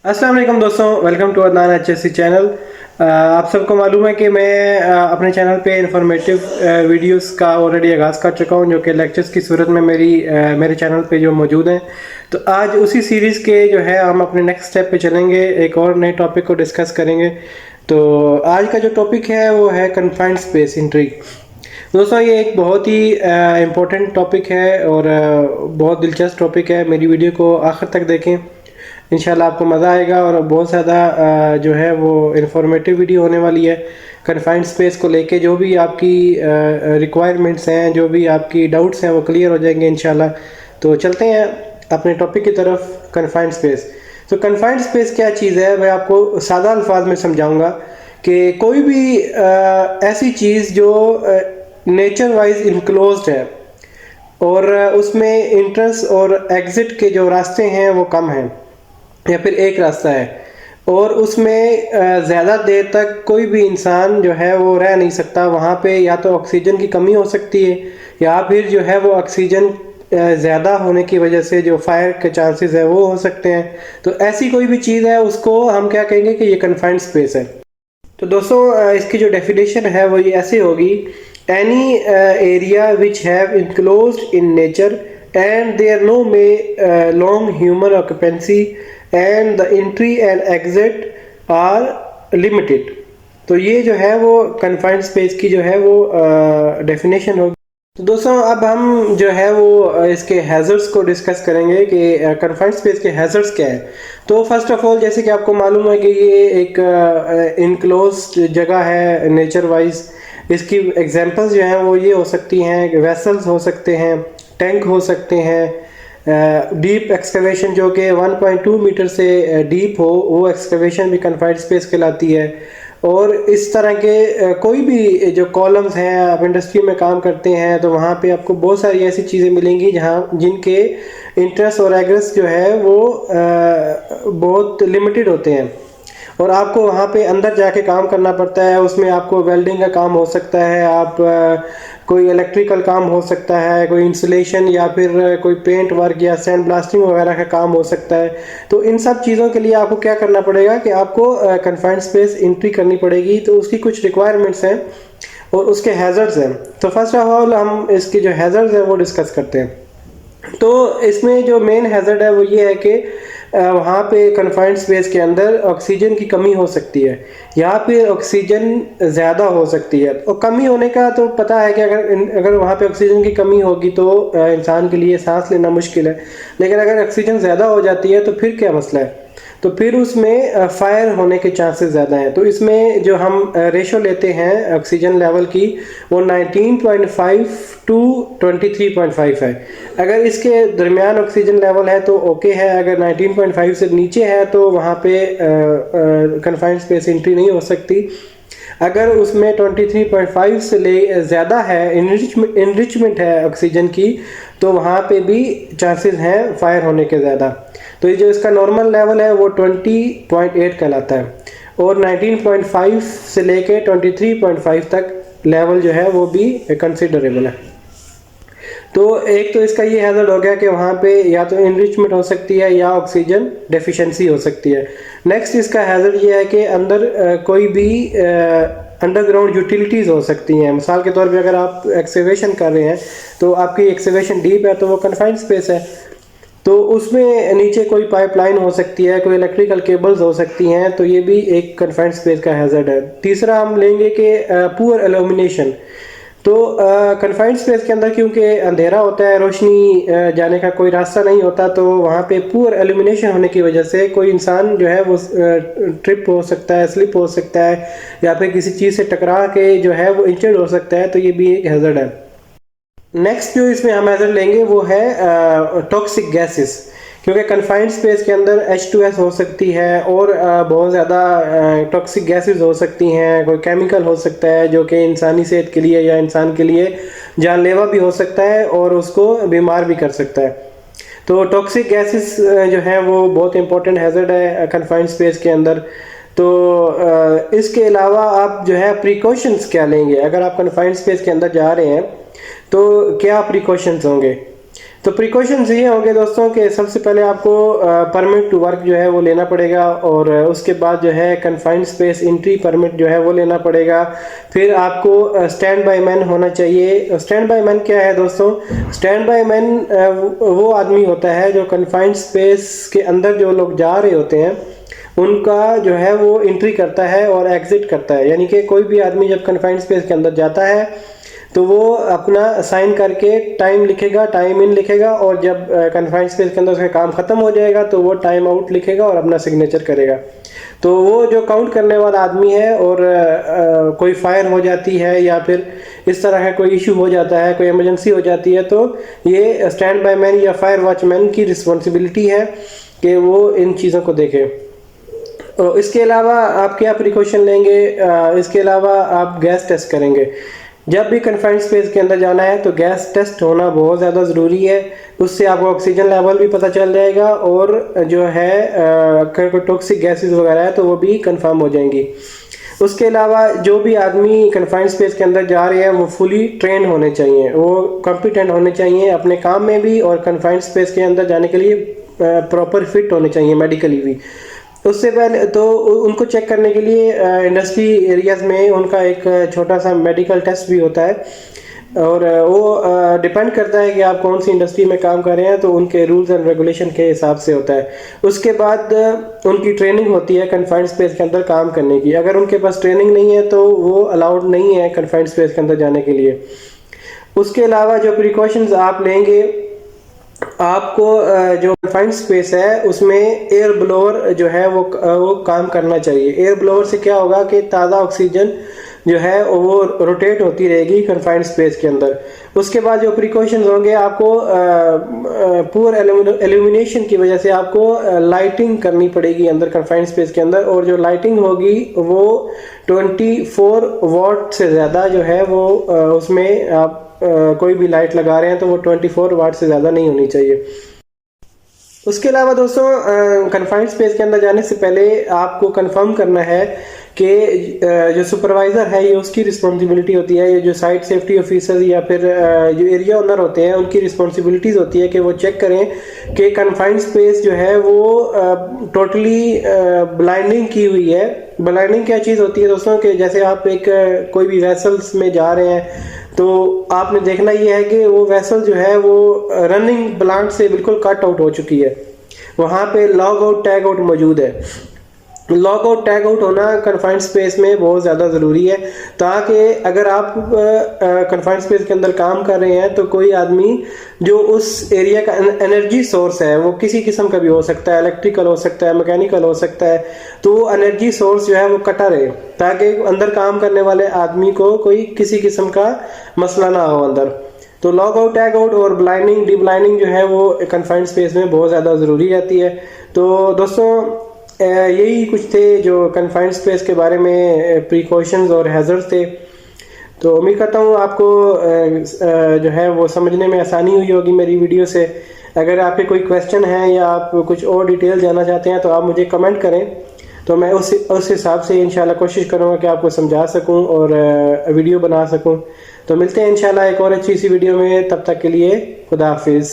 अस्सलाम वालेकुम दोस्तों, welcome to Adnan HSC channel. आप सबको मालूम है कि मैं अपने चैनल पे इंफॉर्मेटिव वीडियोस का ऑलरेडी आगाज़ कर चुका हूं, जो कि लेक्चर्स की सूरत में मेरे चैनल पे जो मौजूद हैं। तो आज उसी सीरीज़ के जो है हम अपने नेक्स्ट स्टेप पे चलेंगे, एक और नए टॉपिक को डिस्कस करेंगे। तो आज का जो टॉपिक है वो है कन्फाइंड स्पेस इंट्री। दोस्तों, ये एक बहुत ही इम्पोर्टेंट टॉपिक है और बहुत दिलचस्प टॉपिक है। मेरी वीडियो को आखिर तक देखें, इंशाल्लाह आपको मज़ा आएगा और बहुत ज़्यादा जो है वो इन्फॉर्मेटिव वीडियो होने वाली है। कन्फाइंड स्पेस को लेके जो भी आपकी रिक्वायरमेंट्स हैं, जो भी आपकी डाउट्स हैं, वो क्लियर हो जाएंगे इंशाल्लाह। तो चलते हैं अपने टॉपिक की तरफ, कन्फाइंड स्पेस। तो कन्फाइंड स्पेस क्या चीज़ है, मैं आपको सादा अल्फाज में समझाऊंगा कि कोई भी ऐसी चीज़ जो नेचर वाइज इनक्लोज्ड है और उसमें इंट्रेंस और एग्ज़िट के जो रास्ते हैं वो कम हैं, या फिर एक रास्ता है और उसमें ज़्यादा देर तक कोई भी इंसान जो है वो रह नहीं सकता वहाँ पे। या तो ऑक्सीजन की कमी हो सकती है, या फिर जो है वो ऑक्सीजन ज़्यादा होने की वजह से जो फायर के चांसेस है वो हो सकते हैं। तो ऐसी कोई भी चीज़ है उसको हम क्या कहेंगे कि ये कन्फाइंड स्पेस है। तो दोस्तों, इसकी जो डेफिनेशन है वो ये ऐसे होगी: any area which have enclosed in nature and there no may long human occupancy and the entry and exit are limited. तो ये जो है वो कन्फाइंड स्पेस की जो है वो डेफिनेशन होगी। तो दोस्तों, अब हम जो है वो इसके हैज़र्ड्स को डिस्कस करेंगे कि कन्फाइंड स्पेस के हैज़र्ड्स क्या है। तो फर्स्ट ऑफ ऑल, जैसे कि आपको मालूम है कि ये एक इनक्लोज्ड जगह है नेचर वाइज। इसकी एग्जांपल्स जो हैं वो ये हो सकती हैं, वेसल्स हो सकते हैं, टैंक हो सकते हैं, डीप एक्सकवेशन जो कि 1.2 मीटर से डीप हो, वो एक्सकवेशन भी कन्फाइंड स्पेस कहलाती है। और इस तरह के कोई भी जो कॉलम्स हैं, आप इंडस्ट्री में काम करते हैं तो वहाँ पे आपको बहुत सारी ऐसी चीज़ें मिलेंगी जहाँ जिनके इंटरेस्ट और एग्रेस जो है वो बहुत लिमिटेड होते हैं और आपको वहाँ पे अंदर जाके काम करना पड़ता है। उसमें आपको वेल्डिंग का काम हो सकता है, आप कोई इलेक्ट्रिकल काम हो सकता है, कोई इंसुलेशन या फिर कोई पेंट वर्क या सैंड ब्लास्टिंग वगैरह का काम हो सकता है। तो इन सब चीज़ों के लिए आपको क्या करना पड़ेगा कि आपको कन्फाइंड स्पेस एंट्री करनी पड़ेगी। तो उसकी कुछ रिक्वायरमेंट्स हैं और उसके हैज़र्ड्स हैं। तो फर्स्ट ऑफ ऑल हम इसके जो हैज़र्ड्स हैं वो डिस्कस करते हैं। तो इसमें जो मेन हैज़र्ड है वो ये है कि वहाँ पे कन्फाइंड स्पेस के अंदर ऑक्सीजन की कमी हो सकती है या फिर ऑक्सीजन ज़्यादा हो सकती है। और कमी होने का तो पता है कि अगर वहाँ पे ऑक्सीजन की कमी होगी तो इंसान के लिए सांस लेना मुश्किल है। लेकिन अगर ऑक्सीजन ज़्यादा हो जाती है तो फिर क्या मसला है, तो फिर उसमें फायर होने के चांसेस ज़्यादा हैं। तो इसमें जो हम रेशो लेते हैं ऑक्सीजन लेवल की, वो 19.5 टू 23.5 है। अगर इसके दरमियान ऑक्सीजन लेवल है तो ओके है, अगर 19.5 से नीचे है तो वहाँ पे कन्फाइंड स्पेस एंट्री नहीं हो सकती। अगर उसमें 23.5 से ले ज़्यादा है, इनरिचमेंट है ऑक्सीजन की, तो वहाँ पे भी चांसेस हैं फायर होने के ज़्यादा। तो ये जो इसका नॉर्मल लेवल है वो 20.8 कहलाता है और 19.5 से लेके 23.5 तक लेवल जो है वो भी कंसिडरेबल है। तो एक तो इसका ये हैज़र्ड हो गया कि वहाँ पे या तो इनरिचमेंट हो सकती है या ऑक्सीजन डेफिशिएंसी हो सकती है। नेक्स्ट इसका हैज़र्ड ये है कि अंदर कोई भी अंडरग्राउंड यूटिलिटीज़ हो सकती हैं। मिसाल के तौर पे अगर आप एक्सकेवेशन कर रहे हैं तो आपकी एक्सकेवेशन डीप है तो वो कन्फाइंड स्पेस है, तो उसमें नीचे कोई पाइपलाइन हो सकती है, कोई इलेक्ट्रिकल केबल्स हो सकती हैं, तो ये भी एक कन्फाइंड स्पेस का हैज़र्ड है। तीसरा हम लेंगे कि पुअर इल्यूमिनेशन। तो कन्फाइंड स्पेस के अंदर क्योंकि अंधेरा होता है, रोशनी जाने का कोई रास्ता नहीं होता, तो वहाँ पे पुअर इल्यूमिनेशन होने की वजह से कोई इंसान जो है वो ट्रिप हो सकता है, स्लिप हो सकता है या फिर किसी चीज़ से टकरा के जो है वो इंजर्ड हो सकता है। तो ये भी एक हैज़र्ड है। नेक्स्ट जो इसमें हम हैज़र्ड लेंगे वो है टॉक्सिक गैसेस, क्योंकि कन्फाइंड स्पेस के अंदर H2S हो सकती है और बहुत ज़्यादा टॉक्सिक गैसेस हो सकती हैं। कोई केमिकल हो सकता है जो कि इंसानी सेहत के लिए या इंसान के लिए जानलेवा भी हो सकता है और उसको बीमार भी कर सकता है। तो टॉक्सिक गैसेस जो हैं वो बहुत इंपॉर्टेंट हैज़र्ड है कन्फाइंड स्पेस के अंदर। तो इसके अलावा आप जो है प्रिकॉशंस क्या लेंगे अगर आप कन्फाइंड स्पेस के अंदर जा रहे हैं, तो क्या प्रिकॉशंस होंगे। तो प्रिकॉशंस ये होंगे दोस्तों कि सबसे पहले आपको परमिट टू वर्क जो है वो लेना पड़ेगा, और उसके बाद जो है कन्फाइंड स्पेस एंट्री परमिट जो है वो लेना पड़ेगा। फिर आपको स्टैंड बाय मैन होना चाहिए। स्टैंड बाय मैन क्या है दोस्तों? स्टैंड बाय मैन वो आदमी होता है जो कन्फाइंड स्पेस के अंदर जो लोग जा रहे होते हैं उनका जो है वो एंट्री करता है और एग्जिट करता है। यानी कि कोई भी आदमी जब कन्फाइंड स्पेस के अंदर जाता है तो वो अपना साइन करके टाइम लिखेगा, टाइम इन लिखेगा, और जब कन्फाइंड स्पेस के अंदर उसका काम खत्म हो जाएगा तो वो टाइम आउट लिखेगा और अपना सिग्नेचर करेगा। तो वो जो काउंट करने वाला आदमी है, और कोई फायर हो जाती है या फिर इस तरह का कोई इशू हो जाता है, कोई इमरजेंसी हो जाती है, तो ये स्टैंड बाय मैन या फायर वॉचमैन की रिस्पॉन्सिबिलिटी है कि वो इन चीज़ों को देखे। तो इसके अलावा आप क्या प्रिकॉशन लेंगे? इसके अलावा आप गैस टेस्ट करेंगे। जब भी कन्फाइंड स्पेस के अंदर जाना है तो गैस टेस्ट होना बहुत ज़्यादा ज़रूरी है। उससे आपको ऑक्सीजन लेवल भी पता चल जाएगा, और जो है अगर कोई टॉक्सिक गैसेस वगैरह है तो वो भी कंफर्म हो जाएंगी। उसके अलावा जो भी आदमी कन्फाइंड स्पेस के अंदर जा रहे हैं वो फुली ट्रेन होने चाहिए, वो कॉम्पिटेंट होने चाहिए अपने काम में भी, और कन्फाइंड स्पेस के अंदर जाने के लिए प्रॉपर फिट होने चाहिए मेडिकली भी। उससे पहले तो उनको चेक करने के लिए इंडस्ट्री एरियाज में उनका एक छोटा सा मेडिकल टेस्ट भी होता है, और वो डिपेंड करता है कि आप कौन सी इंडस्ट्री में काम कर रहे हैं, तो उनके रूल्स एंड रेगुलेशन के हिसाब से होता है। उसके बाद उनकी ट्रेनिंग होती है कन्फाइंड स्पेस के अंदर काम करने की। अगर उनके पास ट्रेनिंग नहीं है तो वो अलाउड नहीं है कन्फाइंड स्पेस के अंदर जाने के लिए। उसके अलावा जो प्रिकॉशंस आप लेंगे, आपको जो कन्फाइंड स्पेस है उसमें एयर ब्लोअर जो है वो काम करना चाहिए। एयर ब्लोअर से क्या होगा कि ताज़ा ऑक्सीजन जो है वो रोटेट होती रहेगी कन्फाइंड स्पेस के अंदर। उसके बाद जो प्रिकॉशंस होंगे, आपको पुअर एल्यूमिनेशन की वजह से आपको लाइटिंग करनी पड़ेगी अंदर कन्फाइंड स्पेस के अंदर, और जो लाइटिंग होगी वो 24 वाट से ज़्यादा जो है वो उसमें आप कोई भी लाइट लगा रहे हैं तो वो 24 वाट से ज़्यादा नहीं होनी चाहिए। उसके अलावा दोस्तों कन्फाइंड स्पेस के अंदर जाने से पहले आपको कंफर्म करना है कि जो सुपरवाइज़र है ये उसकी रिस्पॉन्सिबिलिटी होती है, ये जो साइट सेफ्टी ऑफिसर या फिर जो एरिया ओनर होते हैं उनकी रिस्पॉन्सिबिलिटीज़ होती है कि वो चेक करें कि कन्फाइंड स्पेस जो है वो टोटली ब्लाइंडिंग की हुई है। ब्लाइंडिंग क्या चीज़ होती है दोस्तों? कि जैसे आप एक कोई भी वेसल्स में जा रहे हैं तो आपने देखना ये है कि वो वेसल जो है वो रनिंग प्लांट से बिल्कुल कट आउट हो चुकी है, वहाँ पे लॉग आउट टैग आउट मौजूद है। लॉग आउट टैग आउट होना कन्फाइंड स्पेस में बहुत ज़्यादा ज़रूरी है, ताकि अगर आप कन्फाइंड स्पेस के अंदर काम कर रहे हैं तो कोई आदमी जो उस एरिया का एनर्जी सोर्स है वो किसी किस्म का भी हो सकता है, इलेक्ट्रिकल हो सकता है, मैकेनिकल हो सकता है, तो एनर्जी सोर्स जो है वो कटा रहे, ताकि अंदर काम करने वाले आदमी को कोई किसी किस्म का मसला ना हो अंदर। तो लॉग आउट टैग आउट और ब्लाइंडिंग डी ब्लाइंडिंग जो है वो कन्फाइंड स्पेस में बहुत ज़्यादा ज़रूरी रहती है। तो दोस्तों यही कुछ थे जो कन्फाइंड स्पेस के बारे में प्रिकॉशंस और हैजर्ड्स थे। तो उम्मीद करता हूँ आपको जो है वो समझने में आसानी हुई होगी मेरी वीडियो से। अगर आपके कोई क्वेश्चन है या आप कुछ और डिटेल जानना चाहते हैं तो आप मुझे कमेंट करें, तो मैं उस हिसाब से इंशाल्लाह कोशिश करूँगा कि आपको समझा सकूँ और वीडियो बना सकूँ। तो मिलते हैं इंशाल्लाह एक और अच्छी सी वीडियो में, तब तक के लिए खुदा हाफिज़।